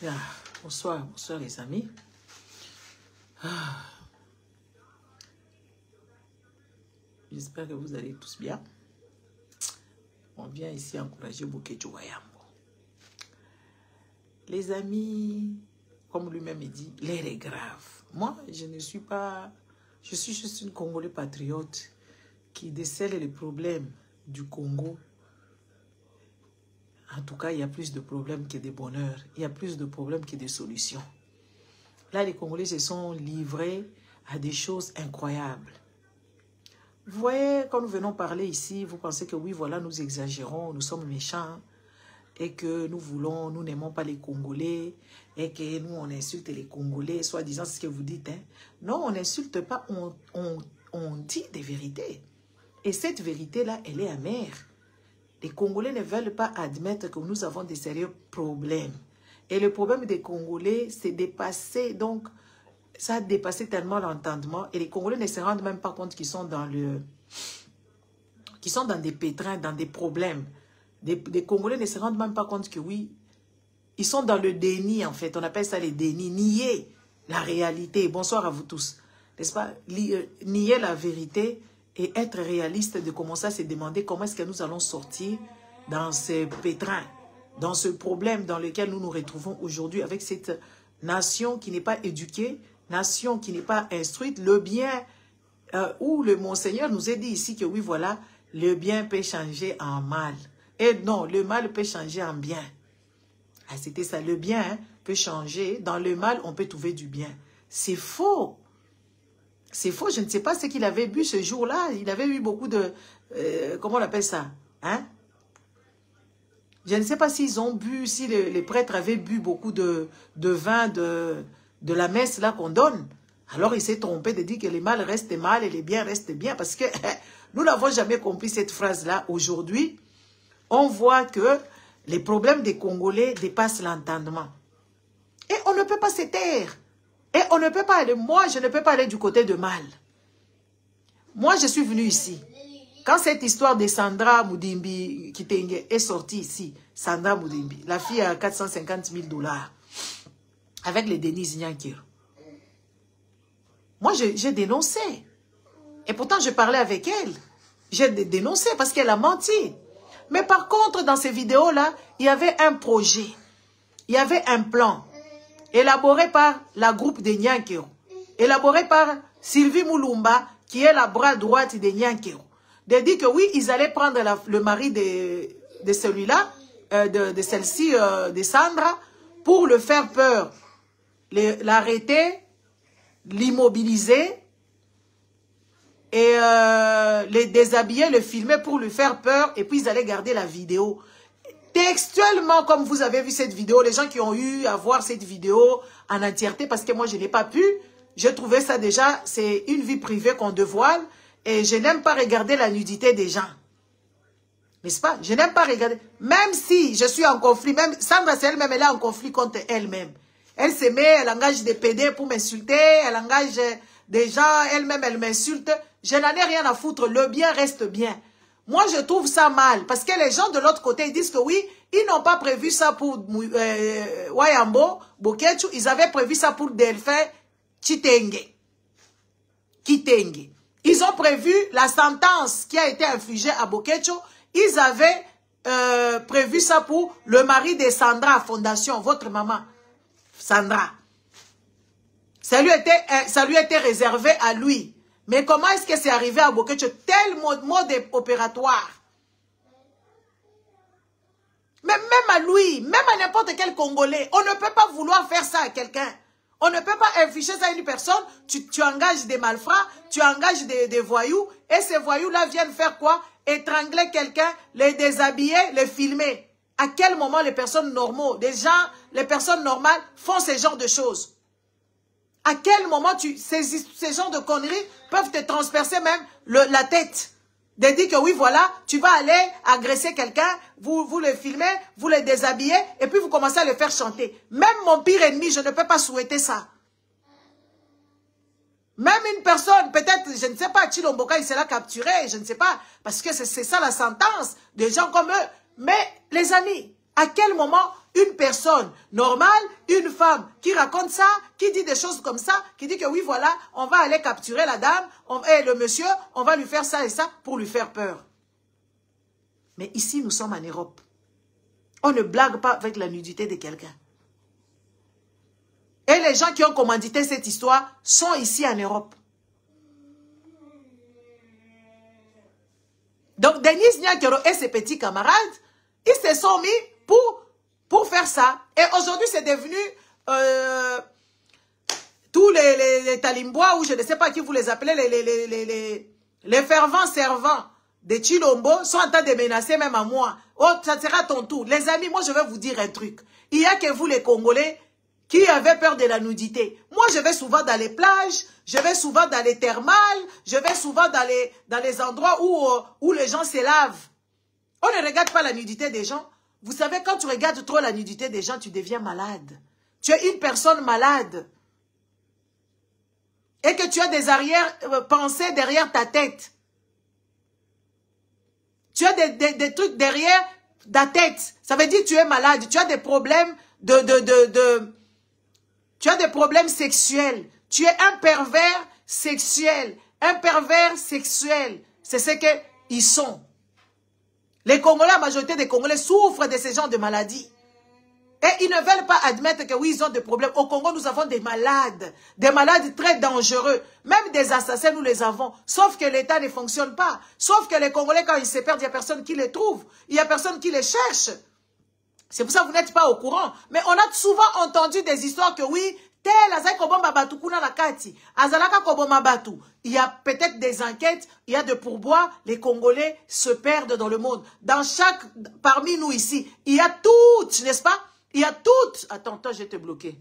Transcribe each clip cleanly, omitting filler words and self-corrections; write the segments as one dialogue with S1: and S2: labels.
S1: Yeah. Bonsoir, bonsoir les amis. J'espère que vous allez tous bien. On vient ici encourager Bokecho Wayambo. Les amis, comme lui-même dit, l'air est grave. Moi, je ne suis pas... Je suis juste une Congolais patriote qui décèle les problèmes du Congo. En tout cas, il y a plus de problèmes que de bonheur. Il y a plus de problèmes que de solutions. Là, les Congolais se sont livrés à des choses incroyables. Vous voyez, quand nous venons parler ici, vous pensez que oui, voilà, nous exagérons, nous sommes méchants, et que nous n'aimons pas les Congolais, et que nous, on insulte les Congolais, soi-disant ce que vous dites. Hein. Non, on n'insulte pas, on dit des vérités. Et cette vérité-là, elle est amère. Les Congolais ne veulent pas admettre que nous avons des sérieux problèmes. Et le problème des Congolais, c'est dépassé, donc, ça a dépassé tellement l'entendement. Et les Congolais ne se rendent même pas compte qu'ils sont dans des pétrins, dans des problèmes. Des Congolais ne se rendent même pas compte que oui, ils sont dans le déni, en fait. On appelle ça les dénis. Nier la réalité. Bonsoir à vous tous. N'est-ce pas? Nier la vérité et être réaliste de commencer à se demander comment est-ce que nous allons sortir dans ce pétrin, dans ce problème dans lequel nous nous retrouvons aujourd'hui avec cette nation qui n'est pas éduquée, nation qui n'est pas instruite, le bien, où le Monseigneur nous a dit ici que oui, voilà, le bien peut changer en mal. Et non, le mal peut changer en bien. Ah, c'était ça, le bien hein, peut changer. Dans le mal, on peut trouver du bien. C'est faux. C'est faux, je ne sais pas ce qu'il avait bu ce jour-là. Il avait eu beaucoup de... comment on appelle ça? Hein? Je ne sais pas s'ils ont bu, si les prêtres avaient bu beaucoup de vin de la messe là qu'on donne. Alors il s'est trompé de dire que les mal restent mal et les biens restent bien. Parce que nous n'avons jamais compris cette phrase-là. Aujourd'hui, on voit que les problèmes des Congolais dépassent l'entendement. Et on ne peut pas se taire. Et on ne peut pas aller, moi je ne peux pas aller du côté de mal. Moi je suis venu ici. Quand cette histoire de Sandra Moudimbi Kitenge est sortie ici, Sandra Moudimbi, la fille à 450 000 $, avec les Denise Nyankiro. Moi j'ai dénoncé. Et pourtant je parlais avec elle. J'ai dénoncé parce qu'elle a menti. Mais par contre dans ces vidéos-là, il y avait un projet. Il y avait un plan. Élaboré par la groupe des Nyankero, élaboré par Sylvie Moulumba, qui est la bras droite des Nyankero, de dire que oui, ils allaient prendre le mari de celui-là, de celle-ci, de Sandra, pour le faire peur, l'arrêter, l'immobiliser, et les déshabiller, le filmer pour lui faire peur, et puis ils allaient garder la vidéo. Textuellement, comme vous avez vu cette vidéo, les gens qui ont eu à voir cette vidéo en entièreté, parce que moi je n'ai pas pu, je trouvais ça déjà, c'est une vie privée qu'on dévoile, et je n'aime pas regarder la nudité des gens. N'est-ce pas? Je n'aime pas regarder, même si je suis en conflit, même Sandra c'est elle-même, elle est en conflit contre elle-même. Elle se met, elle engage des PD pour m'insulter, elle engage des gens, elle-même elle m'insulte, je n'en ai rien à foutre, le bien reste bien. Moi, je trouve ça mal, parce que les gens de l'autre côté, ils disent que oui, ils n'ont pas prévu ça pour Wayambo, Bokecho, ils avaient prévu ça pour Delphin Kitenge. Ils ont prévu la sentence qui a été infligée à Bokecho, ils avaient prévu ça pour le mari de Sandra Fondation, votre maman, Sandra. Ça lui était réservé à lui. Mais comment est-ce que c'est arrivé à Bokecho? Tel mode opératoire. Mais même à lui, même à n'importe quel Congolais, on ne peut pas vouloir faire ça à quelqu'un. On ne peut pas afficher ça à une personne. Tu engages des malfrats, tu engages des voyous, et ces voyous-là viennent faire quoi? Étrangler quelqu'un, les déshabiller, les filmer. À quel moment les personnes normaux, les personnes normales font ce genre de choses? À quel moment ces genres de conneries peuvent te transpercer même la tête? De dire que oui, voilà, tu vas aller agresser quelqu'un, vous le filmez, vous le déshabillez, et puis vous commencez à le faire chanter. Même mon pire ennemi, je ne peux pas souhaiter ça. Même une personne, peut-être, je ne sais pas, Chilomboka, il sera capturé, je ne sais pas, parce que c'est ça la sentence des gens comme eux. Mais les amis, à quel moment une personne normale, une femme qui raconte ça, qui dit des choses comme ça, qui dit que oui, voilà, on va aller capturer la dame, et le monsieur, on va lui faire ça et ça pour lui faire peur. Mais ici, nous sommes en Europe. On ne blague pas avec la nudité de quelqu'un. Et les gens qui ont commandité cette histoire sont ici en Europe. Donc, Denise Nyakero et ses petits camarades, ils se sont mis pour faire ça. Et aujourd'hui, c'est devenu tous les talimbois, ou je ne sais pas qui vous les appelez, les fervents servants de Chilombo sont en train de menacer même à moi. Oh, ça sera ton tour. Les amis, moi, je vais vous dire un truc. Il y a que vous, les Congolais, qui avaient peur de la nudité. Moi, je vais souvent dans les plages, je vais souvent dans les thermales, je vais souvent dans les endroits où les gens se lavent. On ne regarde pas la nudité des gens. Vous savez, quand tu regardes trop la nudité des gens, tu deviens malade. Tu es une personne malade. Et que tu as des arrière-pensées derrière ta tête. Tu as des trucs derrière ta tête. Ça veut dire que tu es malade. Tu as des problèmes tu as des problèmes sexuels. Tu es un pervers sexuel. Un pervers sexuel. C'est ce qu'ils sont. Les Congolais, la majorité des Congolais souffrent de ce genre de maladies. Et ils ne veulent pas admettre que oui, ils ont des problèmes. Au Congo, nous avons des malades très dangereux. Même des assassins, nous les avons. Sauf que l'État ne fonctionne pas. Sauf que les Congolais, quand ils se perdent, il n'y a personne qui les trouve. Il n'y a personne qui les cherche. C'est pour ça que vous n'êtes pas au courant. Mais on a souvent entendu des histoires que oui, tel azai kobomba batu kuna la kati, azalaka koboma batu. Il y a peut-être des enquêtes, il y a de pourboires, les Congolais se perdent dans le monde. Parmi nous ici, il y a toutes, n'est-ce pas? Il y a toutes. Attends, toi, je vais te bloquer.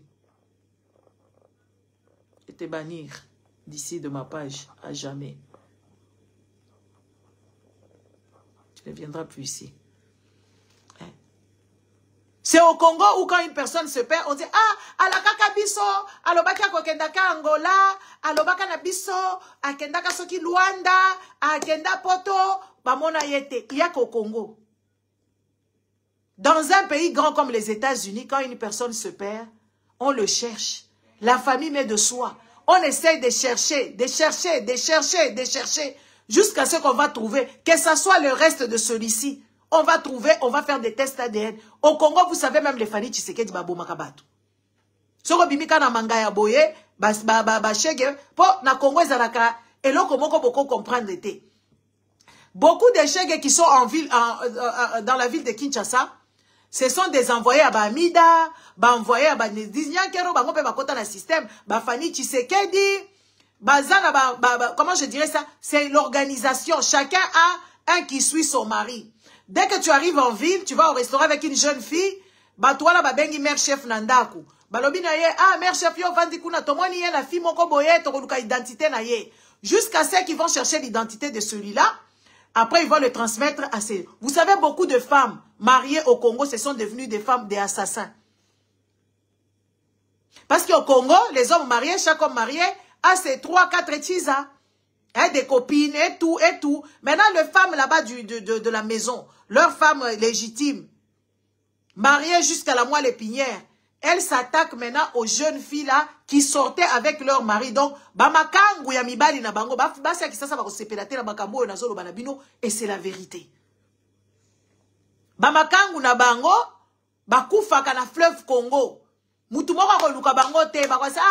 S1: Je vais te bannir d'ici de ma page à jamais. Tu ne viendras plus ici. C'est au Congo où quand une personne se perd, on dit « Ah, alakaka biso, alobaka kokendaka Angola, alobaka na biso, akendaka soki Luanda, akenda poto, bamona yete. » Il y a qu'au Congo. Dans un pays grand comme les États-Unis, quand une personne se perd, on le cherche. La famille met de soi. On essaye de chercher, jusqu'à ce qu'on va trouver, que ce soit le reste de celui-ci. On va trouver, on va faire des tests ADN. Au Congo, vous savez, même les familles Tshisekedi babo makabatu. Soko bimika na manga ya boye, shege, po na Congo ezalaka, et là comment beaucoup comprendre l'été. Beaucoup de shege qui sont en ville, dans la ville de Kinshasa, ce sont des envoyés à Bamida, envoyés à Baniznyakero, bangope bakota na système, famille Tshisekedi, bazana comment je dirais ça? C'est l'organisation. Chacun a un qui suit son mari. Dès que tu arrives en ville, tu vas au restaurant avec une jeune fille, toi là, bengi mère chef nandaku. Balobi na ye, mère chef yo vandi kuna, tomoni ye la fille moko boye, tokoluka identité na ye. Jusqu'à ce qu'ils vont chercher l'identité de celui-là, après ils vont le transmettre à ces... Vous savez, beaucoup de femmes mariées au Congo, ce sont devenues des femmes des assassins. Parce qu'au Congo, les hommes mariés, chaque homme marié a ses 3-4 tchisa. Des copines et tout, et tout. Maintenant, les femmes là-bas de la maison, leurs femmes légitimes, mariées jusqu'à la moelle épinière, elles s'attaquent maintenant aux jeunes filles là qui sortaient avec leur mari. Donc, bamakangu ya mibali na bango, basa ki sasa bako sepelate na bakambo na zolo banabino, et c'est la vérité. Bamakangu na bango, bakufaka na fleuve Congo. Mutumoko koluka bango te bakwasa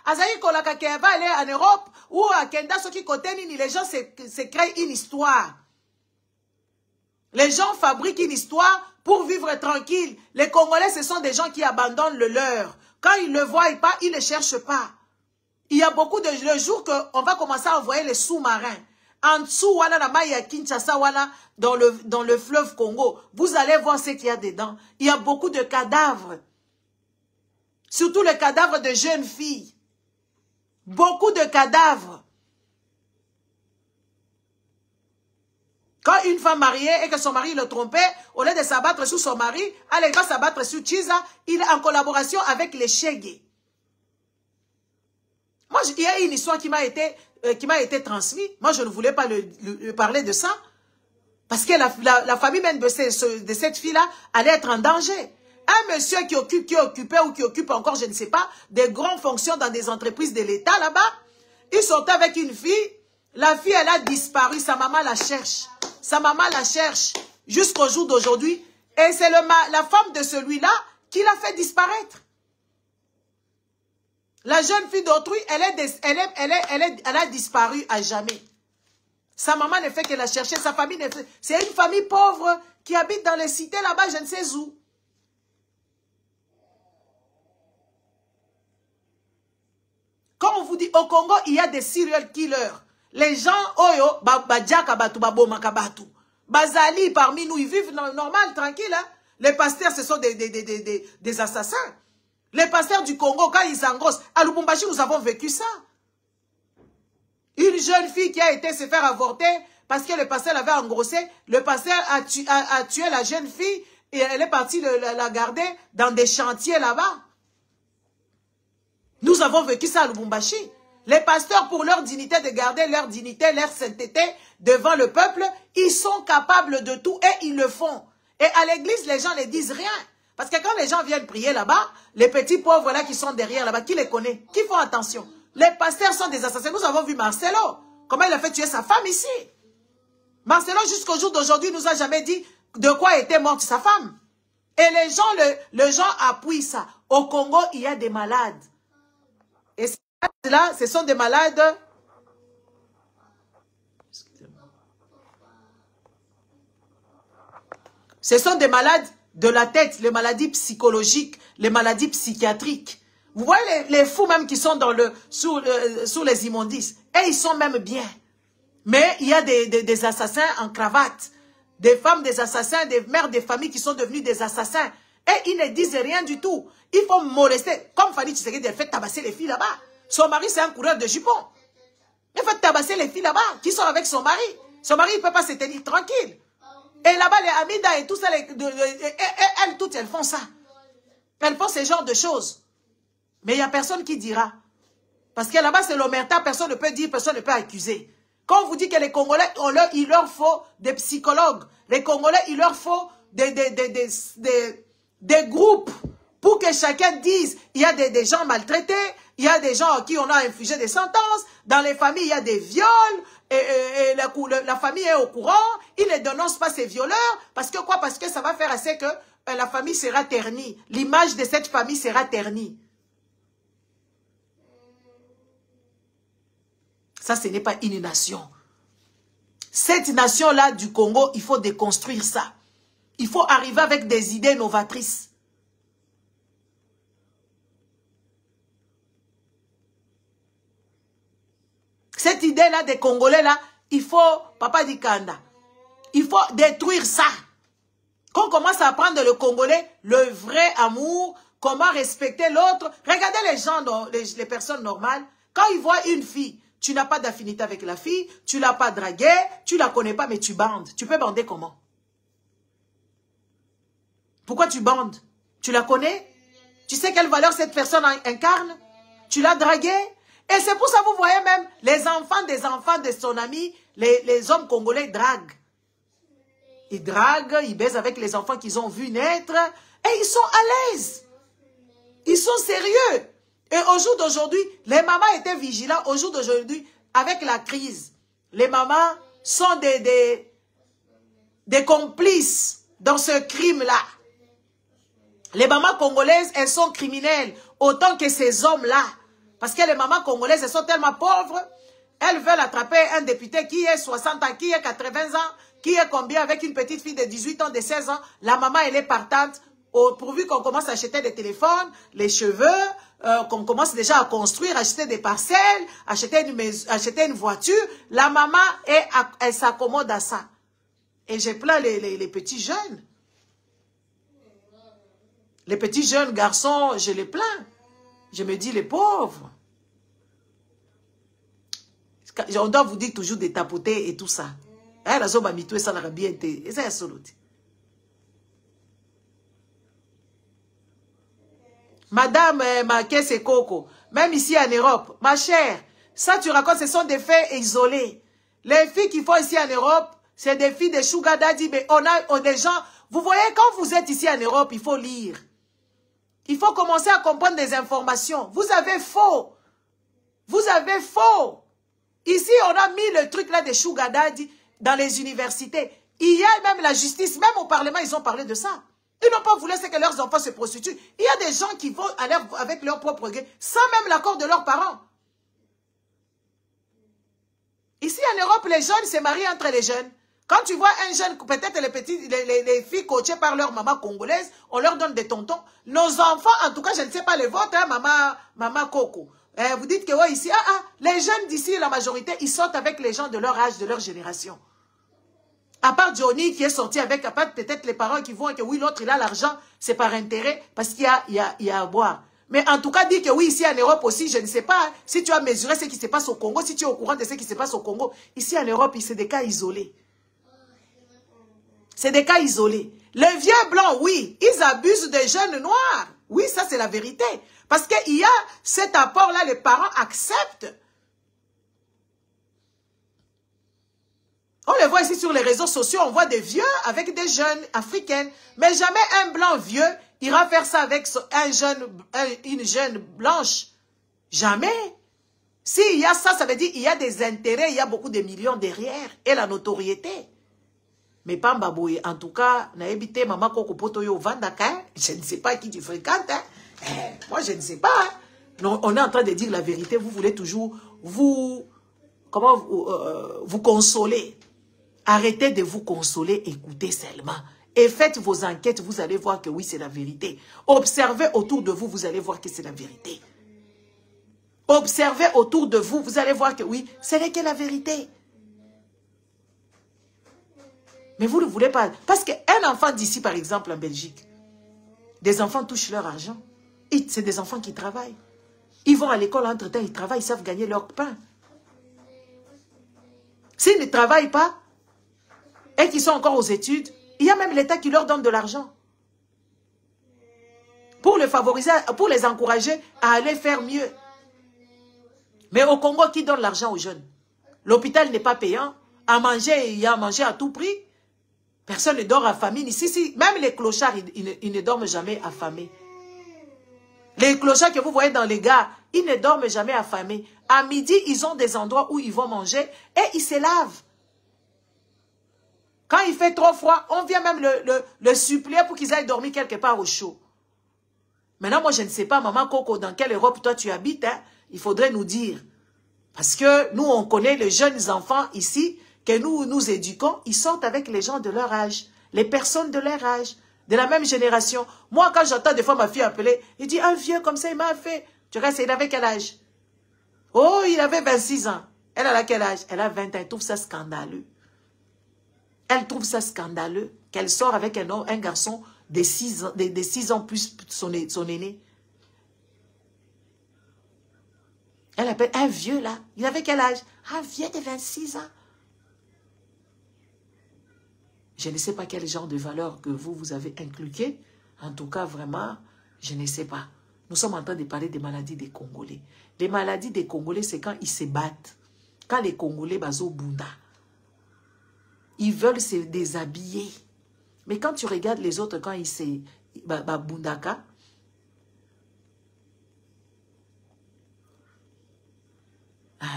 S1: azayi kolaka ke va aller en Europe ou à Kenda soki koteni ni les gens se créent une histoire. Les gens fabriquent une histoire pour vivre tranquille. Les Congolais, ce sont des gens qui abandonnent le leur. Quand ils ne le voient pas, ils ne cherchent pas. Il y a beaucoup de le jour qu'on va commencer à envoyer les sous-marins. En dessous, wana na Maya Kinshasa, wana, dans le fleuve Congo, vous allez voir ce qu'il y a dedans. Il y a beaucoup de cadavres. Surtout les cadavres de jeunes filles. Beaucoup de cadavres. Quand une femme mariée et que son mari le trompait, au lieu de s'abattre sur son mari, elle va s'abattre sur Chiza, il est en collaboration avec les Chegues. Moi, il y a une histoire qui m'a été transmise. Moi, je ne voulais pas parler de ça. Parce que la famille même de cette fille-là allait être en danger. Un monsieur qui occupait ou qui occupe encore, je ne sais pas, des grandes fonctions dans des entreprises de l'État là-bas. Il sortait avec une fille. La fille, elle a disparu. Sa maman la cherche. Sa maman la cherche jusqu'au jour d'aujourd'hui. Et c'est la femme de celui-là qui l'a fait disparaître. La jeune fille d'autrui, elle a disparu à jamais. Sa maman ne fait que la chercher. Sa famille ne fait... C'est une famille pauvre qui habite dans les cités là-bas, je ne sais où. Quand on vous dit au Congo, il y a des serial killers. Les gens, Bazali, parmi nous, ils vivent normal, tranquille. Hein? Les pasteurs, ce sont des assassins. Les pasteurs du Congo, quand ils s'engrossent, à Lubumbashi, nous avons vécu ça. Une jeune fille qui a été se faire avorter parce que le pasteur l'avait engrossé. Le pasteur a tué la jeune fille et elle est partie la garder dans des chantiers là-bas. Nous avons vécu ça à Lubumbashi. Les pasteurs, pour leur dignité, de garder leur dignité, leur sainteté devant le peuple, ils sont capables de tout et ils le font. Et à l'église, les gens ne disent rien. Parce que quand les gens viennent prier là-bas, les petits pauvres là qui sont derrière là-bas, qui les connaît? Qui font attention? Les pasteurs sont des assassins. Nous avons vu Marcelo. Comment il a fait tuer sa femme ici? Marcelo, jusqu'au jour d'aujourd'hui, nous a jamais dit de quoi était morte sa femme. Et les gens appuient ça. Au Congo, il y a des malades. Et là, ce sont des malades. Ce sont des malades de la tête, les maladies psychologiques, les maladies psychiatriques. Vous voyez les fous même qui sont sous les immondices. Et ils sont même bien. Mais il y a des assassins en cravate. Des femmes, des assassins, des mères de famille qui sont devenus des assassins. Et ils ne disent rien du tout. Il faut molester. Comme Fanny Tshisekedi, elle fait tabasser les filles là-bas. Son mari, c'est un coureur de jupons. Elle fait tabasser les filles là-bas qui sont avec son mari. Son mari, il ne peut pas se tenir tranquille. Et là-bas, les Hamida et tout ça, elles toutes, elles font ça. Elles font ce genre de choses. Mais il n'y a personne qui dira. Parce que là-bas, c'est l'omerta, personne ne peut dire, personne ne peut accuser. Quand on vous dit que les Congolais, il leur faut des psychologues. Les Congolais, il leur faut des groupes pour que chacun dise, il y a des gens maltraités, il y a des gens à qui on a infligé des sentences, dans les familles, il y a des viols, et la famille est au courant, ils ne dénoncent pas ces violeurs, parce que quoi? Parce que ça va faire assez que la famille sera ternie, l'image de cette famille sera ternie. Ça, ce n'est pas une nation. Cette nation-là du Congo, il faut déconstruire ça. Il faut arriver avec des idées novatrices. Cette idée-là des Congolais-là, il faut, Papa Dikanda, il faut détruire ça. Quand on commence à apprendre le Congolais, le vrai amour, comment respecter l'autre. Regardez les gens, les personnes normales, quand ils voient une fille, tu n'as pas d'affinité avec la fille, tu ne l'as pas draguée, tu ne la connais pas, mais tu bandes. Tu peux bander comment? Pourquoi tu bandes? Tu la connais? Tu sais quelle valeur cette personne incarne? Tu l'as draguée? Et c'est pour ça que vous voyez même les enfants de son ami, les hommes congolais draguent. Ils draguent, ils baisent avec les enfants qu'ils ont vus naître et ils sont à l'aise. Ils sont sérieux. Et au jour d'aujourd'hui, les mamans étaient vigilants. Au jour d'aujourd'hui, avec la crise, les mamans sont des complices dans ce crime-là. Les mamans congolaises, elles sont criminelles autant que ces hommes-là. Parce que les mamans congolaises, elles sont tellement pauvres, elles veulent attraper un député qui est 60 ans, qui est 80 ans, qui est combien avec une petite fille de 18 ans, de 16 ans. La maman, elle est partante, pourvu qu'on commence à acheter des téléphones, les cheveux, qu'on commence déjà à construire, acheter des parcelles, acheter une voiture. La maman, elle s'accommode à ça. Et j'ai plaint les petits jeunes. Les petits jeunes garçons, je les plains. Je me dis, les pauvres. On doit vous dire toujours de tapoter et tout ça. Madame Makese Koko, même ici en Europe, ma chère, ça tu racontes, ce sont des faits isolés. Les filles qu'il faut ici en Europe, c'est des filles de sugar daddy, mais on a des gens... Vous voyez, quand vous êtes ici en Europe, il faut lire. Il faut commencer à comprendre des informations. Vous avez faux. Vous avez faux. Ici, on a mis le truc là des sugar daddy dans les universités. Il y a même la justice, même au Parlement, ils ont parlé de ça. Ils n'ont pas voulu que leurs enfants se prostituent. Il y a des gens qui vont aller avec leur propre gré, sans même l'accord de leurs parents. Ici, en Europe, les jeunes se marient entre les jeunes. Quand tu vois un jeune, peut-être les filles coachées par leur maman congolaise, on leur donne des tontons. Nos enfants, en tout cas, je ne sais pas les vôtres, hein, maman Coco. Vous dites que ouais, ici, les jeunes d'ici, la majorité, ils sortent avec les gens de leur âge, de leur génération. À part Johnny qui est sorti avec, à part peut-être les parents qui vont et que oui, l'autre, il a l'argent, c'est par intérêt, parce qu'il y a à boire. Mais en tout cas, dire que oui, ici en Europe aussi, je ne sais pas, hein, si tu as mesuré ce qui se passe au Congo, si tu es au courant de ce qui se passe au Congo, ici en Europe, c'est des cas isolés. C'est des cas isolés. Les vieux blancs, oui, ils abusent des jeunes noirs. Oui, ça c'est la vérité. Parce qu'il y a cet apport-là, les parents acceptent. On les voit ici sur les réseaux sociaux, on voit des vieux avec des jeunes africaines. Mais jamais un blanc vieux ira faire ça avec une jeune blanche. Jamais. S'il y a ça, ça veut dire qu'il y a des intérêts, il y a beaucoup de millions derrière. Et la notoriété. Mais pas Mbaboye. En tout cas, naébité maman Koko Potoyo Vandaka, je ne sais pas qui tu fréquentes. Hein. Moi, je ne sais pas. Hein. Non, on est en train de dire la vérité. Vous voulez toujours vous consoler. Arrêtez de vous consoler, écoutez seulement. Et faites vos enquêtes, vous allez voir que oui, c'est la vérité. Observez autour de vous, vous allez voir que c'est la vérité. Observez autour de vous, vous allez voir que oui, ce n'est que la vérité. Mais vous ne voulez pas. Parce qu'un enfant d'ici, par exemple, en Belgique, des enfants touchent leur argent. C'est des enfants qui travaillent. Ils vont à l'école entre-temps, ils travaillent, ils savent gagner leur pain. S'ils ne travaillent pas, et qu'ils sont encore aux études, il y a même l'État qui leur donne de l'argent. Pour les favoriser, pour les encourager à aller faire mieux. Mais au Congo, qui donne l'argent aux jeunes? L'hôpital n'est pas payant. À manger, il y a à manger à tout prix. Personne ne dort à famine. Ici, même les clochards, ils ne dorment jamais affamés. Les clochards que vous voyez dans les gares, ils ne dorment jamais affamés. À midi, ils ont des endroits où ils vont manger et ils se lavent. Quand il fait trop froid, on vient même le supplier pour qu'ils aillent dormir quelque part au chaud. Maintenant, moi, je ne sais pas, maman Coco, dans quelle Europe toi tu habites, hein? Il faudrait nous dire. Parce que nous, on connaît les jeunes enfants ici, que nous éduquons, ils sortent avec les gens de leur âge, les personnes de leur âge, de la même génération. Moi, quand j'entends des fois ma fille appeler, il dit, un vieux comme ça, il m'a fait. Tu restes, il avait quel âge? Oh, il avait 26 ans. Elle a quel âge? Elle a 20 ans. Elle trouve ça scandaleux. Elle trouve ça scandaleux qu'elle sort avec un garçon de 6 ans plus son aîné. Elle appelle un vieux là. Il avait quel âge? Un vieux de 26 ans. Je ne sais pas quel genre de valeur que vous avez inculqué. En tout cas, vraiment, je ne sais pas. Nous sommes en train de parler des maladies des Congolais. Les maladies des Congolais, c'est quand ils se battent. Quand les Congolais, bazo bunda. Ils veulent se déshabiller. Mais quand tu regardes les autres, quand ils se bundaka,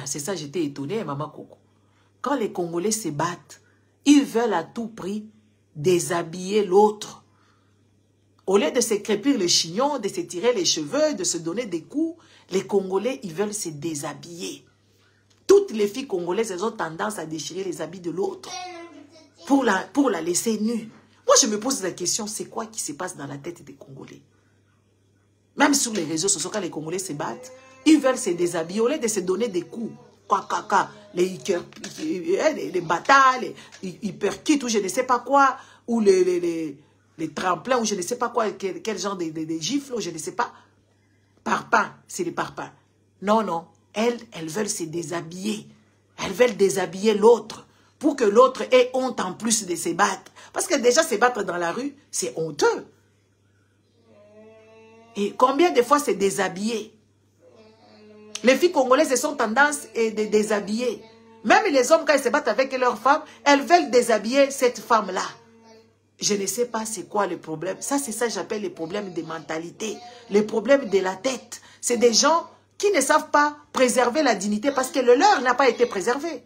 S1: c'est ça, j'étais étonnée, maman Coco. Quand les Congolais se battent, ils veulent à tout prix déshabiller l'autre. Au lieu de se crépir le chignon, de se tirer les cheveux, de se donner des coups, les Congolais, ils veulent se déshabiller. Toutes les filles congolaises, elles ont tendance à déchirer les habits de l'autre pour la laisser nue. Moi, je me pose la question, c'est quoi qui se passe dans la tête des Congolais? Même sur les réseaux sociaux, quand les Congolais se battent, ils veulent se déshabiller au lieu de se donner des coups. Les batailles, les hyperkits ou je ne sais pas quoi, ou les tremplins ou je ne sais pas quoi, quel genre de gifles ou je ne sais pas. Parpaing, c'est les parpaings. Non, non, elles veulent se déshabiller. Elles veulent déshabiller l'autre pour que l'autre ait honte en plus de se battre. Parce que déjà se battre dans la rue, c'est honteux. Et combien de fois c'est déshabiller? Les filles congolaises, elles sont tendance à déshabiller. Même les hommes, quand ils se battent avec leurs femmes, elles veulent déshabiller cette femme-là. Je ne sais pas c'est quoi le problème. Ça, c'est ça que j'appelle les problèmes de mentalité. Les problèmes de la tête. C'est des gens qui ne savent pas préserver la dignité parce que le leur n'a pas été préservé.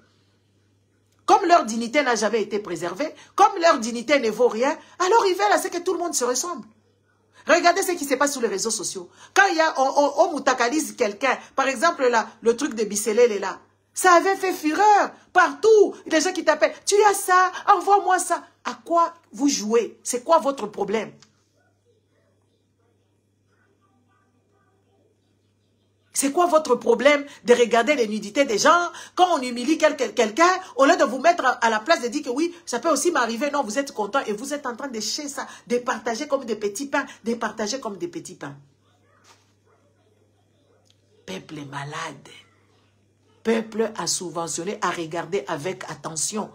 S1: Comme leur dignité n'a jamais été préservée, comme leur dignité ne vaut rien, alors ils veulent à ce que tout le monde se ressemble. Regardez ce qui se passe sur les réseaux sociaux. Quand il y a, on moutakalise quelqu'un, par exemple là, le truc de Bisselel est là. Ça avait fait fureur partout. Les gens qui t'appellent, tu as ça, envoie-moi ça. À quoi vous jouez? C'est quoi votre problème? C'est quoi votre problème de regarder les nudités des gens? Quand on humilie quelqu'un, au lieu de vous mettre à la place de dire que oui, ça peut aussi m'arriver. Non, vous êtes content et vous êtes en train de chier ça, de partager comme des petits pains, de partager comme des petits pains. Peuple malade. Peuple à subventionner, à regarder avec attention.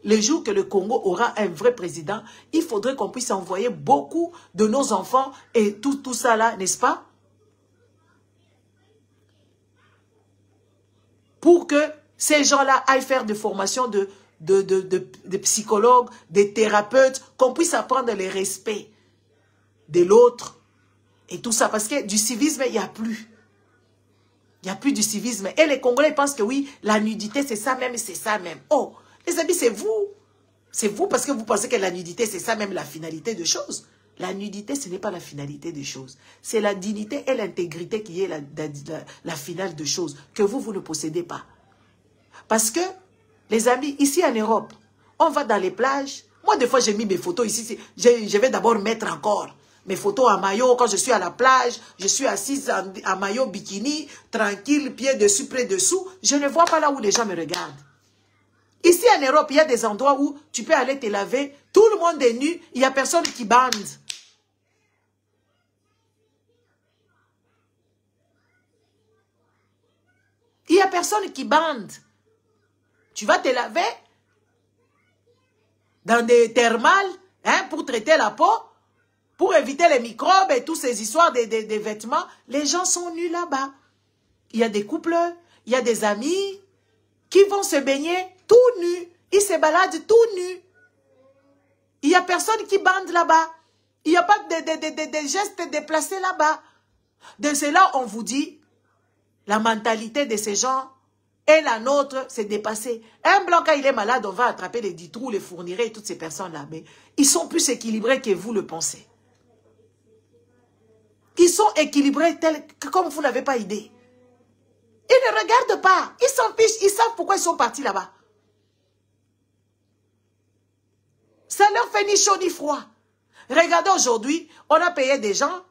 S1: Le jour que le Congo aura un vrai président, il faudrait qu'on puisse envoyer beaucoup de nos enfants et tout ça là, n'est-ce pas? Pour que ces gens-là aillent faire des formations de psychologues, des thérapeutes, qu'on puisse apprendre le respect de l'autre et tout ça. Parce que du civisme, il n'y a plus. Il n'y a plus du civisme. Et les Congolais pensent que oui, la nudité, c'est ça même, c'est ça même. Oh, les amis, c'est vous. C'est vous parce que vous pensez que la nudité, c'est ça même la finalité de choses. La nudité, ce n'est pas la finalité des choses. C'est la dignité et l'intégrité qui est la finale de choses que vous ne possédez pas. Parce que, les amis, ici en Europe, on va dans les plages. Moi, des fois, j'ai mis mes photos ici. Je vais d'abord mettre encore mes photos en maillot. Quand je suis à la plage, je suis assise en maillot bikini, tranquille, pieds dessus, pieds dessous. Je ne vois pas là où les gens me regardent. Ici en Europe, il y a des endroits où tu peux aller te laver. Tout le monde est nu. Il n'y a personne qui bande. Il n'y a personne qui bande. Tu vas te laver dans des thermales hein, pour traiter la peau, pour éviter les microbes et toutes ces histoires des vêtements. Les gens sont nus là-bas. Il y a des couples, il y a des amis qui vont se baigner tout nus. Ils se baladent tout nus. Il n'y a personne qui bande là-bas. Il n'y a pas de gestes déplacés là-bas. De cela, on vous dit, la mentalité de ces gens et la nôtre, c'est dépassé. Un blanc, quand il est malade, on va attraper les ditrous, les fournirés et toutes ces personnes-là. Mais ils sont plus équilibrés que vous le pensez. Ils sont équilibrés tels que comme vous n'avez pas idée. Ils ne regardent pas. Ils s'en fichent. Ils savent pourquoi ils sont partis là-bas. Ça leur fait ni chaud ni froid. Regardez aujourd'hui, on a payé des gens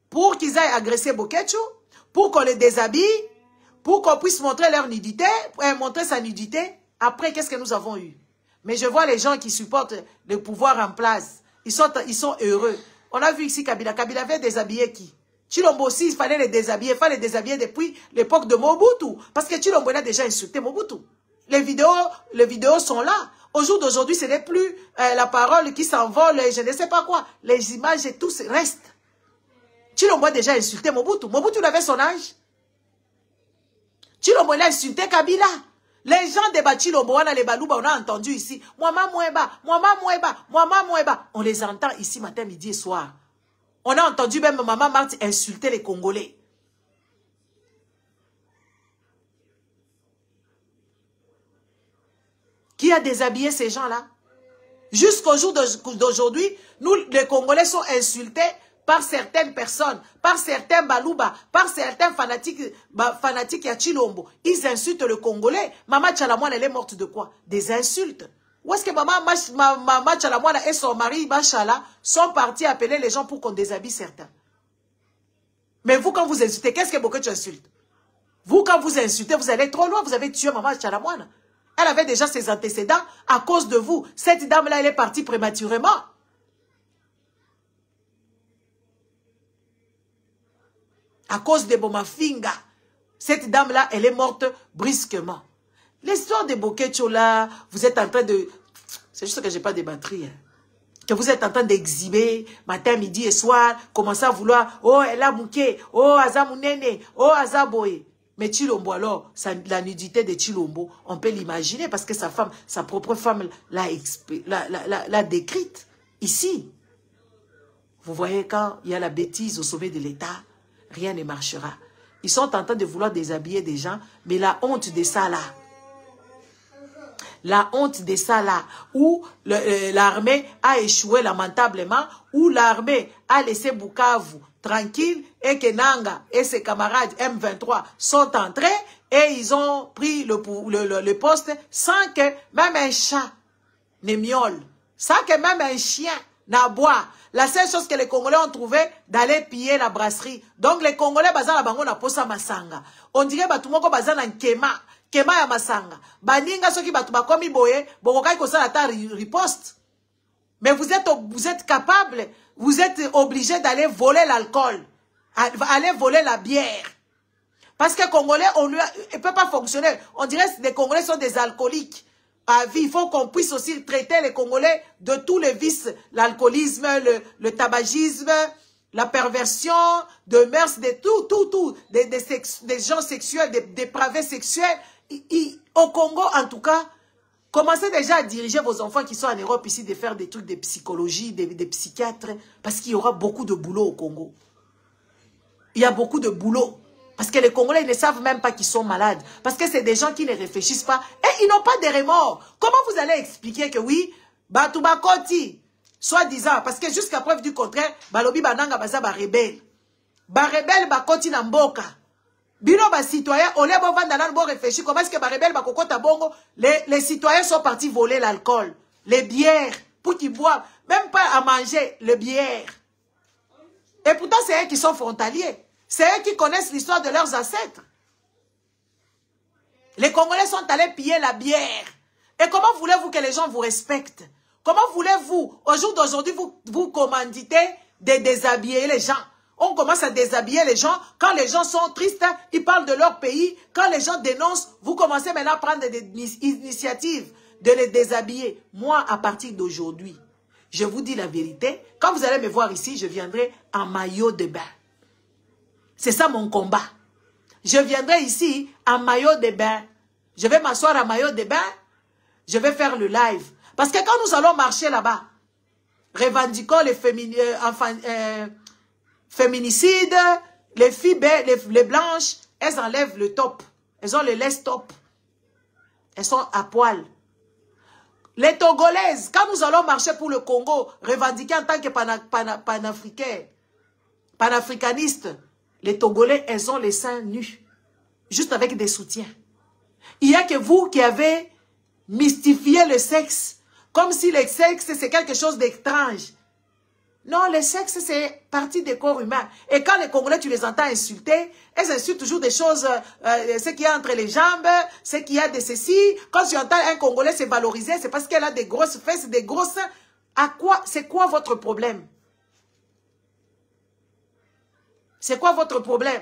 S1: pour qu'ils aillent agresser Boketcho, pour qu'on les déshabille, pour qu'on puisse montrer leur nudité, montrer sa nudité. Après, qu'est-ce que nous avons eu? Mais je vois les gens qui supportent le pouvoir en place. Ils sont heureux. On a vu ici Kabila. Kabila avait déshabillé qui? Chilombo aussi, il fallait les déshabiller. Il fallait les déshabiller depuis l'époque de Mobutu. Parce que Chilombo a déjà insulté Mobutu. Les vidéos sont là. Au jour d'aujourd'hui, ce n'est plus la parole qui s'envole, je ne sais pas quoi. Les images et tout restent. Chilombo a déjà insulté Mobutu. Mobutu avait son âge. Chilombo a insulté Kabila. Les gens de Chilombo, les Balouba, on a entendu ici. Mouama Moueba, Mouama Moueba, Mouama Moueba. On les entend ici matin, midi et soir. On a entendu même Maman Marthe insulter les Congolais. Qui a déshabillé ces gens-là? Jusqu'au jour d'aujourd'hui, nous, les Congolais, sont insultés par certaines personnes, par certains Balouba, par certains fanatiques à Chilombo. Ils insultent le Congolais. Maman Tchalamouane, elle est morte de quoi? Des insultes. Où est-ce que Maman Tchalamouane et son mari, Bachala, sont partis appeler les gens pour qu'on déshabille certains? Mais vous, quand vous insultez, qu'est-ce que beaucoup tu insultes? Vous, quand vous insultez, vous allez trop loin, vous avez tué Maman Tchalamouane. Elle avait déjà ses antécédents à cause de vous. Cette dame-là, elle est partie prématurément. À cause de Bomafinga. Cette dame-là, elle est morte brusquement. L'histoire de Boketcho là, vous êtes en train de... C'est juste que je n'ai pas de batterie. Hein. Que vous êtes en train d'exhiber matin, midi et soir, commencer à vouloir, oh, elle a mouké, oh, aza mounene, oh, aza boye. Mais Chilombo, alors, la nudité de Chilombo, on peut l'imaginer parce que sa femme, sa propre femme l'a décrite ici. Vous voyez, quand il y a la bêtise au sommet de l'État, rien ne marchera. Ils sont en train de vouloir déshabiller des gens, mais la honte de ça là, la honte de ça là, où l'armée a échoué lamentablement, où l'armée a laissé Bukavu tranquille et que Nanga et ses camarades M23 sont entrés et ils ont pris le poste sans que même un chat ne miaule, sans que même un chien n'aboie. La seule chose que les Congolais ont trouvé, d'aller piller la brasserie. Donc les Congolais, bazan la bango na posa masanga. On dirait batumoko bazan en kema ya masanga. Baninga soki batuma komi boye, bokokai ko sala ta riposte. Mais vous êtes capable, vous êtes obligé d'aller voler l'alcool, aller voler la bière. Parce que les Congolais, on ne peut pas fonctionner. On dirait que les Congolais sont des alcooliques. À vie, il faut qu'on puisse aussi traiter les Congolais de tous les vices, l'alcoolisme, le tabagisme, la perversion, de mœurs, de tout, des gens sexuels, des dépravés sexuels. Au Congo, en tout cas, commencez déjà à diriger vos enfants qui sont en Europe ici, de faire des trucs de psychologie, des psychiatres, parce qu'il y aura beaucoup de boulot au Congo. Il y a beaucoup de boulot. Parce que les Congolais ils ne savent même pas qu'ils sont malades. Parce que c'est des gens qui ne réfléchissent pas. Et ils n'ont pas de remords. Comment vous allez expliquer que oui, Batouba Koti, soi-disant, parce que jusqu'à preuve du contraire, Balobi Bananga Baza ba rebelle. Ba rebelle ba Koti na mboka. Bino ba citoyen, on les bon vendre bon réfléchir. Comment est-ce que ba rebelle ba kokota bongo, les citoyens sont partis voler l'alcool, les bières, pour qu'ils boivent. Même pas à manger, les bières. Et pourtant, c'est eux qui sont frontaliers. C'est eux qui connaissent l'histoire de leurs ancêtres. Les Congolais sont allés piller la bière. Et comment voulez-vous que les gens vous respectent? Comment voulez-vous, au jour d'aujourd'hui, vous commanditez de déshabiller les gens? On commence à déshabiller les gens. Quand les gens sont tristes, ils parlent de leur pays. Quand les gens dénoncent, vous commencez maintenant à prendre des initiatives de les déshabiller. Moi, à partir d'aujourd'hui, je vous dis la vérité. Quand vous allez me voir ici, je viendrai en maillot de bain. C'est ça mon combat. Je viendrai ici en maillot de bain. Je vais m'asseoir en maillot de bain. Je vais faire le live. Parce que quand nous allons marcher là-bas, revendiquons les féminicides, les filles, les blanches, elles enlèvent le top. Elles ont le laisse top. Elles sont à poil. Les Togolaises, quand nous allons marcher pour le Congo, revendiquer en tant que panafricanistes, les Togolais, elles ont les seins nus, juste avec des soutiens. Il n'y a que vous qui avez mystifié le sexe, comme si le sexe, c'est quelque chose d'étrange. Non, le sexe, c'est partie des corps humains. Et quand les Congolais, tu les entends insulter, elles insultent toujours des choses, ce qu'il y a entre les jambes, ce qu'il y a de ceci. Quand tu entends un Congolais se valoriser, c'est parce qu'elle a des grosses fesses, des grosses... À quoi? C'est quoi votre problème? C'est quoi votre problème?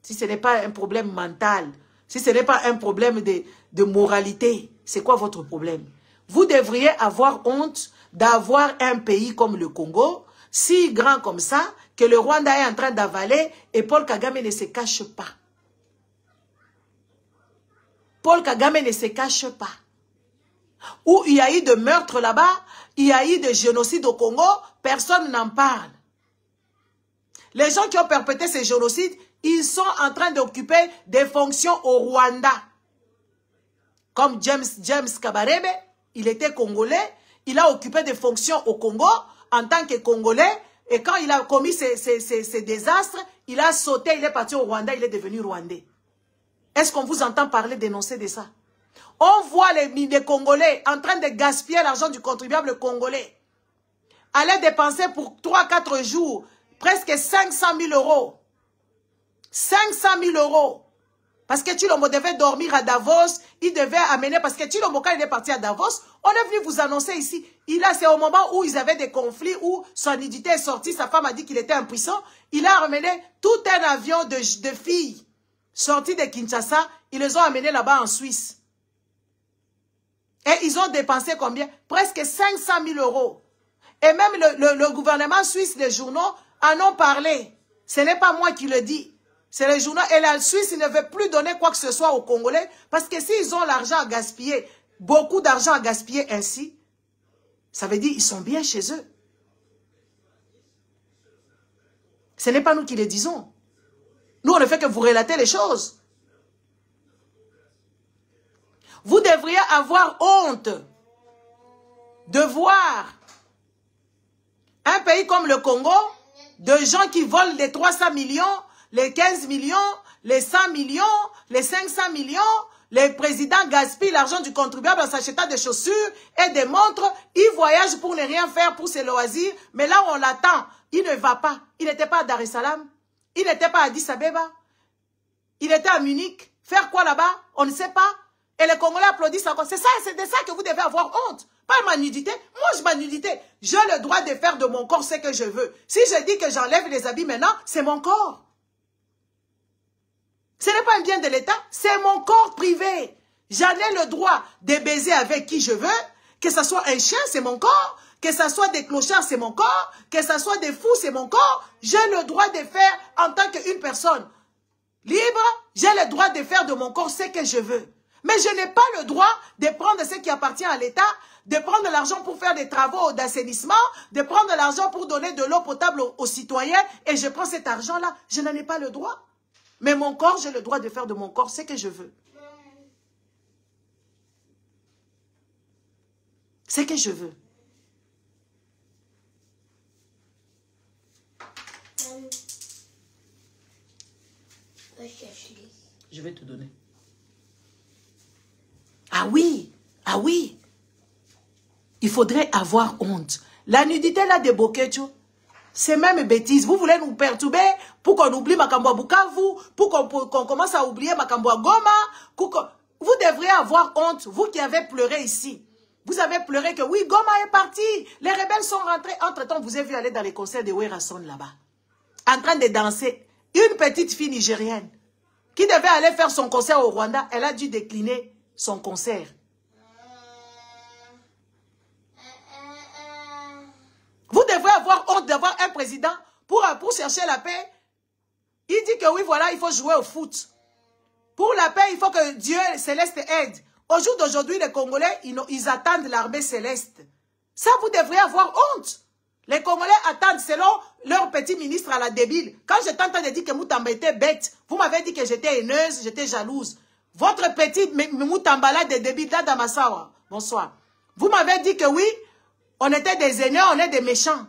S1: Si ce n'est pas un problème mental, si ce n'est pas un problème de moralité, c'est quoi votre problème? Vous devriez avoir honte d'avoir un pays comme le Congo, si grand comme ça, que le Rwanda est en train d'avaler et Paul Kagame ne se cache pas. Paul Kagame ne se cache pas. Où il y a eu de meurtres là-bas, il y a eu de génocide au Congo, personne n'en parle. Les gens qui ont perpétré ces génocides, ils sont en train d'occuper des fonctions au Rwanda. Comme James Kabarebe, il était congolais, il a occupé des fonctions au Congo en tant que Congolais, et quand il a commis ces désastres, il a sauté, il est parti au Rwanda, il est devenu Rwandais. Est-ce qu'on vous entend parler, dénoncer de ça? On voit les Congolais en train de gaspiller l'argent du contribuable congolais. Aller dépenser pour 3-4 jours presque 500 000 euros. 500 000 euros. Parce que Tshilombo devait dormir à Davos. Il devait amener... Parce que Tshilombo, quand il est parti à Davos, on est venu vous annoncer ici. C'est au moment où ils avaient des conflits, où son nudité est sortie. Sa femme a dit qu'il était impuissant. Il a ramené tout un avion de filles sorties de Kinshasa. Ils les ont amenées là-bas en Suisse. Et ils ont dépensé combien? Presque 500 000 euros. Et même le gouvernement suisse, les journaux, en ont parlé. Ce n'est pas moi qui le dis. C'est le journal. Et la Suisse ne veut plus donner quoi que ce soit aux Congolais parce que s'ils ont l'argent à gaspiller, beaucoup d'argent à gaspiller ainsi, ça veut dire qu'ils sont bien chez eux. Ce n'est pas nous qui le disons. Nous, on ne fait que vous relater les choses. Vous devriez avoir honte de voir un pays comme le Congo, de gens qui volent les 300 millions, les 15 millions, les 100 millions, les 500 millions, les présidents gaspillent l'argent du contribuable en s'achetant des chaussures et des montres. Ils voyagent pour ne rien faire pour ses loisirs. Mais là où on l'attend, il ne va pas. Il n'était pas à Dar es Salaam. Il n'était pas à Addis Abeba. Il était à Munich. Faire quoi là-bas? On ne sait pas. Et les Congolais applaudissent encore. C'est ça, c'est de ça que vous devez avoir honte. Pas ma nudité. Moi, ma nudité. J'ai le droit de faire de mon corps ce que je veux. Si je dis que j'enlève les habits maintenant, c'est mon corps. Ce n'est pas un bien de l'État, c'est mon corps privé. J'en ai le droit de baiser avec qui je veux, que ce soit un chien, c'est mon corps, que ce soit des clochards, c'est mon corps, que ce soit des fous, c'est mon corps. J'ai le droit de faire en tant qu'une personne libre, j'ai le droit de faire de mon corps ce que je veux. Mais je n'ai pas le droit de prendre ce qui appartient à l'État, de prendre l'argent pour faire des travaux d'assainissement, de prendre l'argent pour donner de l'eau potable aux citoyens, et je prends cet argent-là. Je n'en ai pas le droit. Mais mon corps, j'ai le droit de faire de mon corps ce que je veux. Ce que je veux. Je vais te donner. Ah oui, ah oui. Il faudrait avoir honte. La nudité là de Boketu, c'est même bêtise. Vous voulez nous perturber pour qu'on oublie Makambo à Bukavu, pour qu'on commence à oublier Makambo à Goma. Vous devriez avoir honte, vous qui avez pleuré ici. Vous avez pleuré que oui, Goma est parti. Les rebelles sont rentrés. Entre-temps, vous avez vu aller dans les concerts de Werason là-bas. En train de danser. Une petite fille nigérienne qui devait aller faire son concert au Rwanda, elle a dû décliner son concert. Vous devrez avoir honte d'avoir un président pour chercher la paix. Il dit que oui, voilà, il faut jouer au foot. Pour la paix, il faut que Dieu céleste aide. Au jour d'aujourd'hui, les Congolais, ils attendent l'armée céleste. Ça, vous devrez avoir honte. Les Congolais attendent selon leur petit ministre à la débile. Quand je t'entends dire que Moutamba était bête, vous m'avez dit que j'étais haineuse, j'étais jalouse. Votre petit Moutamba là de débile, là, Damassawa, bonsoir. Vous m'avez dit que oui, on était des haineux, on est des méchants.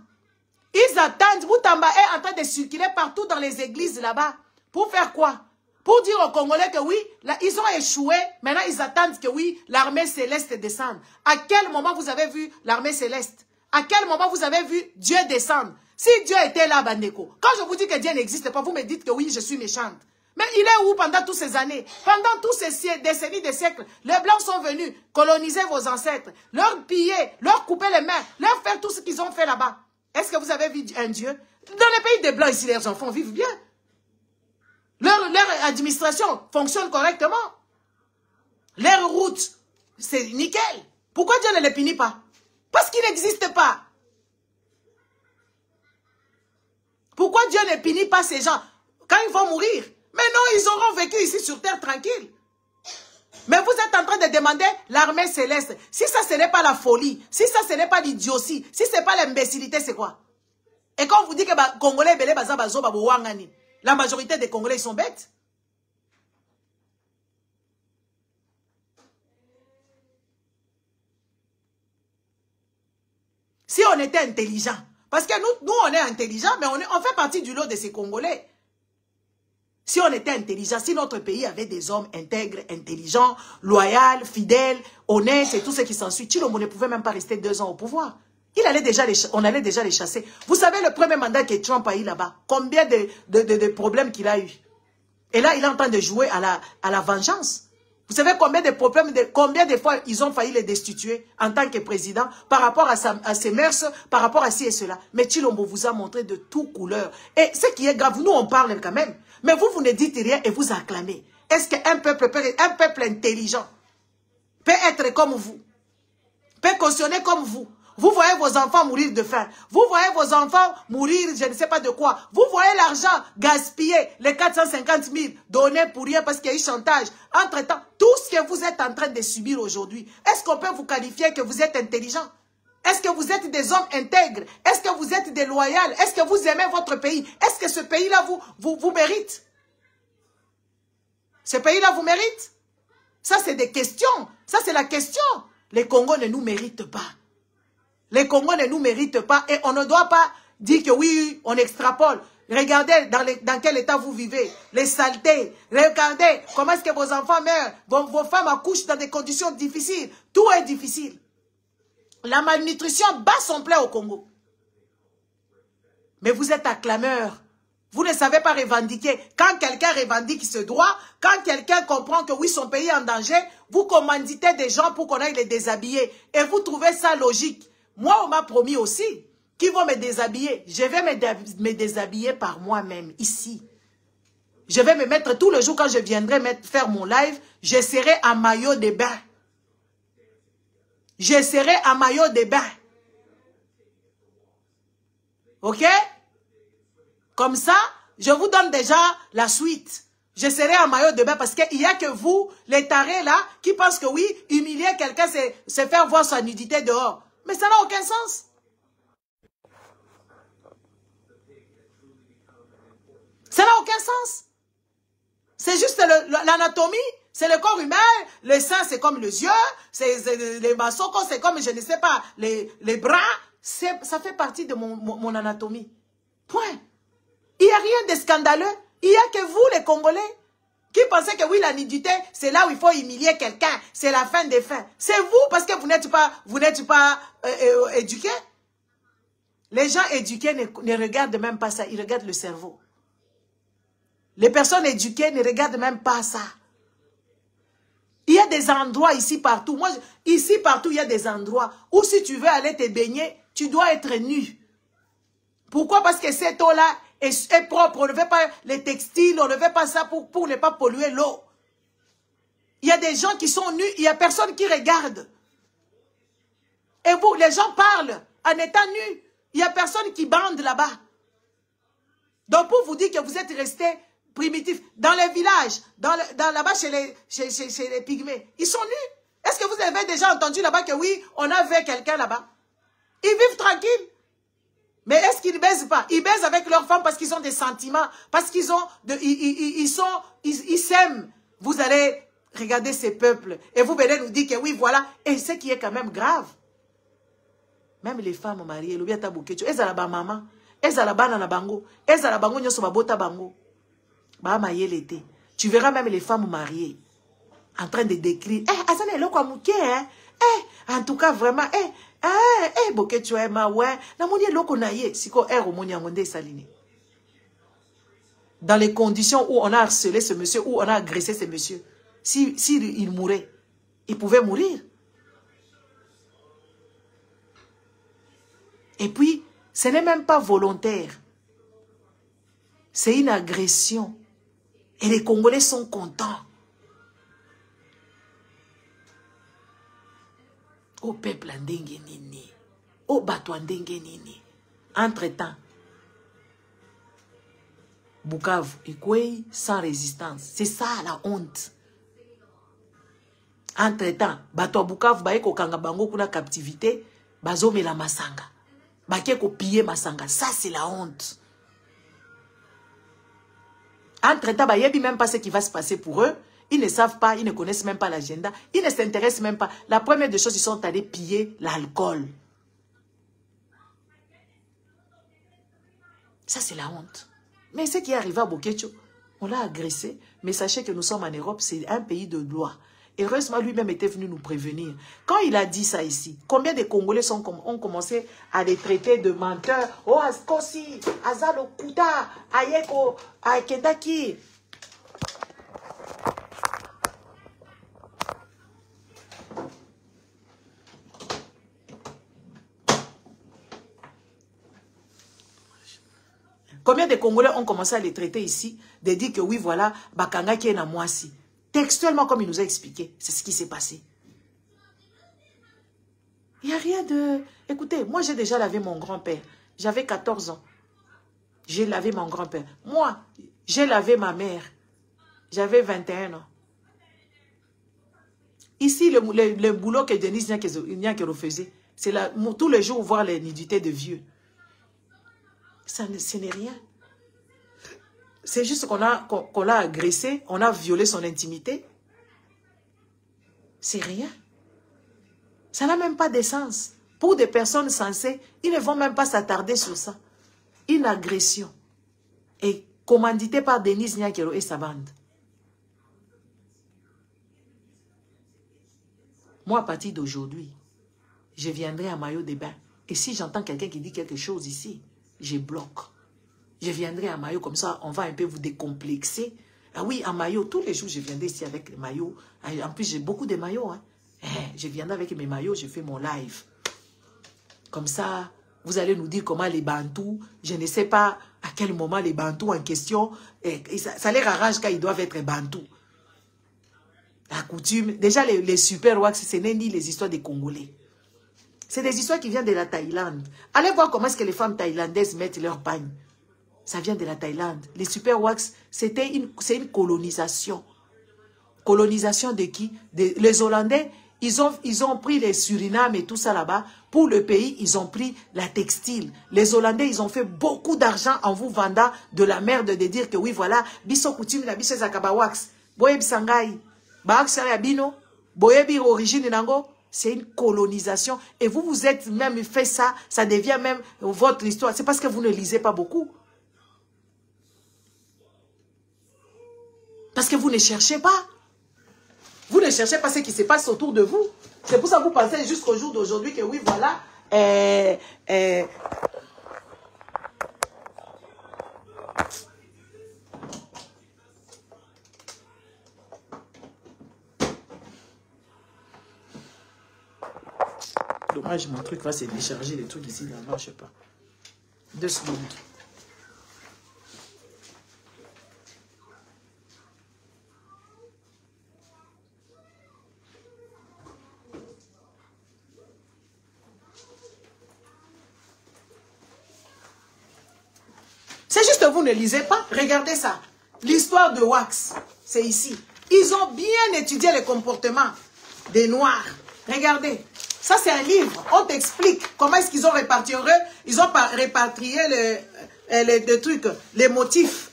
S1: Ils attendent, Moutamba est en train de circuler partout dans les églises là-bas. Pour faire quoi? Pour dire aux Congolais que oui, là, ils ont échoué. Maintenant, ils attendent que oui, l'armée céleste descende. À quel moment vous avez vu l'armée céleste? À quel moment vous avez vu Dieu descendre? Si Dieu était là, Bandeko, quand je vous dis que Dieu n'existe pas, vous me dites que oui, je suis méchante. Mais il est où pendant toutes ces années? Pendant tous ces décennies, des siècles, les Blancs sont venus coloniser vos ancêtres, leur piller, leur couper les mains, leur faire tout ce qu'ils ont fait là-bas. Est-ce que vous avez vu un Dieu? Dans les pays des Blancs, ici, les enfants vivent bien. Leur administration fonctionne correctement. Leur route, c'est nickel. Pourquoi Dieu ne les punit pas? Parce qu'il n'existe pas. Pourquoi Dieu ne punit pas ces gens quand ils vont mourir? Mais non, ils auront vécu ici sur terre tranquille. Mais vous êtes en train de demander l'armée céleste. Si ça, ce n'est pas la folie, si ça, ce n'est pas l'idiotie, si ce n'est pas l'imbécilité, c'est quoi? Et quand on vous dit que les Congolais, la majorité des Congolais, ils sont bêtes. Si on était intelligent, parce que nous on est intelligent, mais on fait partie du lot de ces Congolais. Si on était intelligent, si notre pays avait des hommes intègres, intelligents, loyaux, fidèles, honnêtes et tout ce qui s'ensuit, Tshilombo ne pouvait même pas rester 2 ans au pouvoir. On allait déjà les chasser. Vous savez le premier mandat que Trump a eu là-bas, combien de problèmes qu'il a eu. Et là, il est en train de jouer à la vengeance. Vous savez combien de problèmes, combien de fois ils ont failli les destituer en tant que président par rapport à ses mœurs, par rapport à ci et cela. Mais Tshilombo vous a montré de toutes couleurs. Et ce qui est grave, nous on parle quand même. Mais vous ne dites rien et vous acclamez. Est-ce qu'un peuple intelligent peut être comme vous, peut cautionner comme vous? Vous voyez vos enfants mourir de faim. Vous voyez vos enfants mourir, je ne sais pas de quoi. Vous voyez l'argent gaspillé, les 450 000 donnés pour rien parce qu'il y a eu chantage. Entre-temps, tout ce que vous êtes en train de subir aujourd'hui, est-ce qu'on peut vous qualifier que vous êtes intelligent? Est-ce que vous êtes des hommes intègres? Est-ce que vous êtes des loyaux? Est-ce que vous aimez votre pays? Est-ce que ce pays-là vous mérite? Ce pays-là vous mérite? Ça, c'est des questions. Ça, c'est la question. Les Congos ne nous méritent pas. Les Congos ne nous méritent pas et on ne doit pas dire que oui, on extrapole. Regardez dans quel état vous vivez, les saletés. Regardez comment est-ce que vos enfants meurent, vos femmes accouchent dans des conditions difficiles. Tout est difficile. La malnutrition bat son plein au Congo. Mais vous êtes acclameurs. Vous ne savez pas revendiquer. Quand quelqu'un revendique ce droit, quand quelqu'un comprend que oui, son pays est en danger, vous commanditez des gens pour qu'on aille les déshabiller. Et vous trouvez ça logique. Moi, on m'a promis aussi qu'ils vont me déshabiller. Je vais me déshabiller par moi-même, ici. Je vais me mettre tout le jour quand je viendrai faire mon live, je serai en maillot de bain. Je serai en maillot de bain. Ok? Comme ça, je vous donne déjà la suite. Je serai en maillot de bain parce qu'il n'y a que vous, les tarés là, qui pensent que oui, humilier quelqu'un, c'est faire voir sa nudité dehors. Mais ça n'a aucun sens. Ça n'a aucun sens. C'est juste l'anatomie, c'est le corps humain, le sein c'est comme les yeux, les massocos c'est comme, je ne sais pas, les bras. Ça fait partie de mon anatomie. Point. Il n'y a rien de scandaleux. Il n'y a que vous les Congolais qui pensez que oui, la nudité, c'est là où il faut humilier quelqu'un. C'est la fin des fins. C'est vous parce que vous n'êtes pas éduqués. Les gens éduqués ne regardent même pas ça. Ils regardent le cerveau. Les personnes éduquées ne regardent même pas ça. Il y a des endroits ici partout. Moi, ici partout, il y a des endroits où si tu veux aller te baigner, tu dois être nu. Pourquoi? Parce que cette eau-là est propre. On ne veut pas les textiles, on ne veut pas ça pour ne pas polluer l'eau. Il y a des gens qui sont nus, il n'y a personne qui regarde. Et vous, les gens parlent en étant nus. Il n'y a personne qui bande là-bas. Donc pour vous dire que vous êtes restés primitifs, dans les villages, là-bas chez les pygmées, ils sont nus. Est-ce que vous avez déjà entendu là-bas que oui, on a vu quelqu'un là-bas? Ils vivent tranquilles. Mais est-ce qu'ils ne baisent pas? Ils baisent avec leurs femmes parce qu'ils ont des sentiments, parce qu'ils ont ils s'aiment. Vous allez regarder ces peuples et vous venez nous dire que oui, voilà. Et ce qui est quand même grave. Même les femmes mariées, elles ont la maman, elles ont la banana bango, elles ont la bango nyoso babota bango. Ba maye l'été. Tu verras même les femmes mariées en train de décrire. Azana eloko amuke hein. En tout cas vraiment boke tu es ma ouais na moni eloko na ye siko omoni ngonde saline. Dans les conditions où on a harcelé ce monsieur, où on a agressé ce monsieur, si il mourait, il pouvait mourir. Et puis, ce n'est même pas volontaire. C'est une agression. Et les Congolais sont contents. Au peuple ndenge nini. Au bateau ndenge nini. Entre-temps, Bukavu, Ikwei, sans résistance. C'est ça la honte. Entre-temps, bateau Bukavu, baeko kanga bango kuna captivité, bazome la masanga. Bakeko piller masanga. Ça, c'est la honte. Entre-temps, il n'y a même pas ce qui va se passer pour eux. Ils ne savent pas, ils ne connaissent même pas l'agenda. Ils ne s'intéressent même pas. La première des choses, ils sont allés piller l'alcool. Ça, c'est la honte. Mais ce qui est arrivé à Bokecho, on l'a agressé. Mais sachez que nous sommes en Europe, c'est un pays de loi. Heureusement, lui-même était venu nous prévenir. Quand il a dit ça ici, combien de Congolais ont commencé à les traiter de menteurs? Oh, Askosi, Azalo Kuta, Ayeko, Ayekendaki. Combien de Congolais ont commencé à les traiter ici, de dire que oui, voilà, Bakanga qui est na moisi. Textuellement, comme il nous a expliqué, c'est ce qui s'est passé. Il n'y a rien de... Écoutez, moi j'ai déjà lavé mon grand-père. J'avais 14 ans. J'ai lavé mon grand-père. Moi, j'ai lavé ma mère. J'avais 21 ans. Ici, le boulot que Denise Nyakero faisait, c'est tous les jours voir les nudités de vieux. Ce n'est rien. C'est juste qu'on l'a agressé, on a violé son intimité. C'est rien. Ça n'a même pas d'essence. Pour des personnes sensées, ils ne vont même pas s'attarder sur ça. Une agression. Et commanditée par Denise Nyakero et sa bande. Moi, à partir d'aujourd'hui, je viendrai à Maillot de Bain. Et si j'entends quelqu'un qui dit quelque chose ici, je bloque. Je viendrai à Maillot, comme ça, on va un peu vous décomplexer. Ah oui, à Maillot, tous les jours, je viendrai ici avec les maillots. En plus, j'ai beaucoup de maillots. Hein. Je viendrai avec mes maillots, je fais mon live. Comme ça, vous allez nous dire comment les Bantous, je ne sais pas à quel moment les Bantous en question, ça les arrange quand ils doivent être Bantous. La coutume, déjà les super wax, ce n'est ni les histoires des Congolais. C'est des histoires qui viennent de la Thaïlande. Allez voir comment est-ce que les femmes thaïlandaises mettent leur pagne. Ça vient de la Thaïlande. Les super wax, c'est une colonisation. Colonisation de qui? Les Hollandais, ils ont pris les Suriname et tout ça là-bas. Pour le pays, ils ont pris la textile. Les Hollandais, ils ont fait beaucoup d'argent en vous vendant de la merde de dire que oui, voilà, biso coutume la biso zakaba wax. Boye bisangai. C'est une colonisation. Et vous vous êtes même fait ça, ça devient même votre histoire. C'est parce que vous ne lisez pas beaucoup. Parce que vous ne cherchez pas. Vous ne cherchez pas ce qui se passe autour de vous. C'est pour ça que vous pensez jusqu'au jour d'aujourd'hui que oui, voilà. Dommage, mon truc va se décharger, les trucs ici, là, je sais pas. 2 secondes. C'est juste vous ne lisez pas. Regardez ça. L'histoire de Wax, c'est ici. Ils ont bien étudié le comportement des Noirs. Regardez. Ça, c'est un livre. On t'explique comment est-ce qu'ils ont répartié. Ils ont répatrié les trucs, les motifs.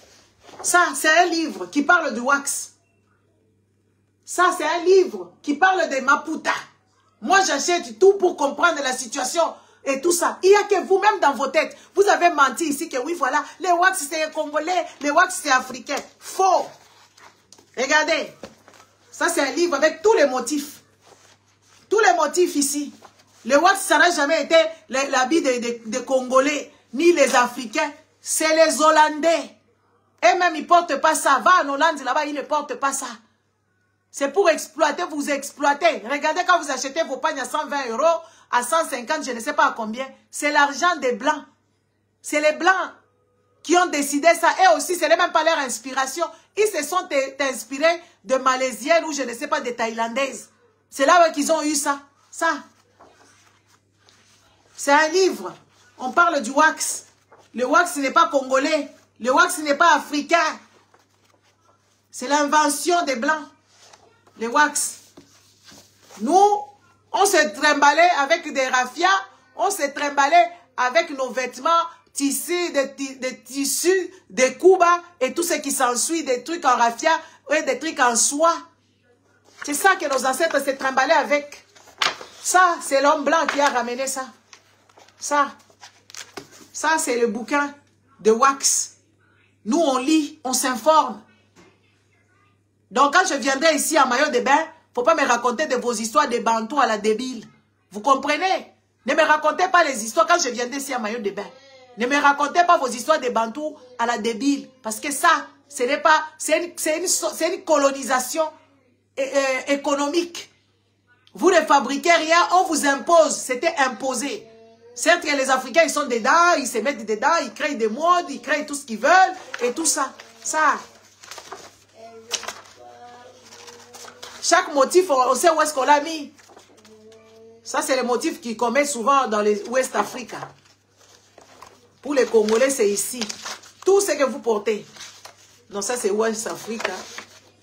S1: Ça, c'est un livre qui parle du Wax. Ça, c'est un livre qui parle des Maputa. Moi, j'achète tout pour comprendre la situation et tout ça. Il y a que vous-même dans vos têtes. Vous avez menti ici que oui, voilà, les Wax, c'est congolais, les Wax, c'est africain. Faux. Regardez. Ça, c'est un livre avec tous les motifs. Tous les motifs ici. Le Wax, ça n'a jamais été l'habit des Congolais, ni les Africains. C'est les Hollandais. Et même, ils ne portent pas ça. Va en Hollande, là-bas, ils ne portent pas ça. C'est pour exploiter, vous exploiter. Regardez quand vous achetez vos pagnes à 120 €, à 150, je ne sais pas à combien. C'est l'argent des Blancs. C'est les Blancs qui ont décidé ça. Et aussi, ce n'est même pas leur inspiration. Ils se sont inspirés de Malaisiennes ou je ne sais pas, des Thaïlandaises. C'est là qu'ils ont eu ça. Ça. C'est un livre. On parle du Wax. Le Wax n'est pas congolais. Le Wax n'est pas africain. C'est l'invention des Blancs. Le Wax. Nous, on se trimballait avec des raffias. On se trimballait avec nos vêtements tissés, des tissus, des Cuba et tout ce qui s'ensuit, des trucs en raffia et des trucs en soie. C'est ça que nos ancêtres se trimballaient avec. Ça, c'est l'homme blanc qui a ramené ça. Ça c'est le bouquin de Wax. Nous, on lit, on s'informe. Donc, quand je viendrai ici à Maillot de Bain, il ne faut pas me raconter de vos histoires de Bantous à la débile. Vous comprenez? Ne me racontez pas les histoires quand je viendrai ici à Maillot de Bain. Ne me racontez pas vos histoires de Bantous à la débile. Parce que ça, ce n'est pas... C'est une colonisation économique. Vous ne fabriquez rien, on vous impose. C'était imposé. Certes, les Africains, ils sont dedans, ils se mettent dedans, ils créent des modes, ils créent tout ce qu'ils veulent, et tout ça. Ça. Chaque motif, on sait où est-ce qu'on l'a mis. Ça, c'est le motif qu'ils commettent souvent dans les West Africa. Pour les Congolais, c'est ici. Tout ce que vous portez. Non, ça, c'est West Africa.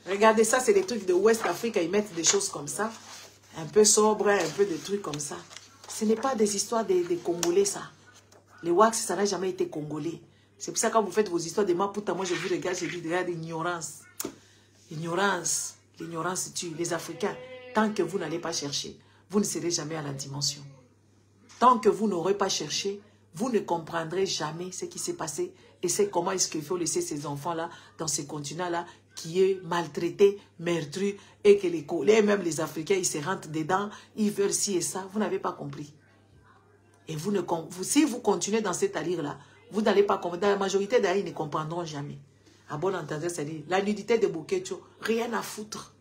S1: Regardez, ça, c'est des trucs de West Africa. Ils mettent des choses comme ça. Un peu sobre, un peu de trucs comme ça. Ce n'est pas des histoires des Congolais, ça. Les wax, ça n'a jamais été Congolais. C'est pour ça que quand vous faites vos histoires de Maputa, moi, je vous regarde, je dis, regarde, l'ignorance. L'ignorance. L'ignorance tue. Les Africains, tant que vous n'allez pas chercher, vous ne serez jamais à la dimension. Tant que vous n'aurez pas cherché, vous ne comprendrez jamais ce qui s'est passé et c'est comment est-ce qu'il faut laisser ces enfants-là dans ces continents-là qui est maltraité, meurtri et que les Congolais, même les Africains, ils se rentrent dedans, ils veulent ci et ça. Vous n'avez pas compris. Et si vous continuez dans cette allure-là, vous n'allez pas comprendre. La majorité d'ailleurs, ils ne comprendront jamais. À bon entendeur, c'est-à-dire la nudité de Bokecho, rien à foutre.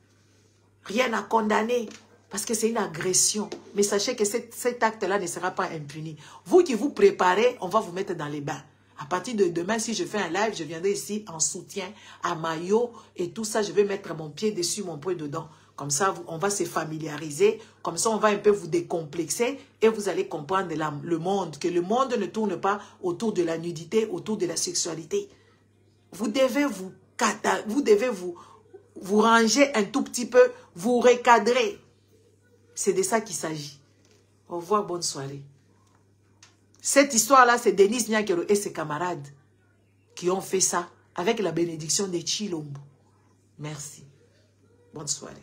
S1: Rien à condamner. Parce que c'est une agression. Mais sachez que cet acte-là ne sera pas impuni. Vous qui vous préparez, on va vous mettre dans les bains. À partir de demain, si je fais un live, je viendrai ici en soutien, à maillot et tout ça. Je vais mettre mon pied dessus, mon pied dedans. Comme ça, on va se familiariser. Comme ça, on va un peu vous décomplexer et vous allez comprendre le monde. Que le monde ne tourne pas autour de la nudité, autour de la sexualité. Vous devez vous ranger un tout petit peu, vous recadrer. C'est de ça qu'il s'agit. Au revoir, bonne soirée. Cette histoire-là, c'est Denise Nyakero et ses camarades qui ont fait ça avec la bénédiction de Chilombo. Merci. Bonne soirée.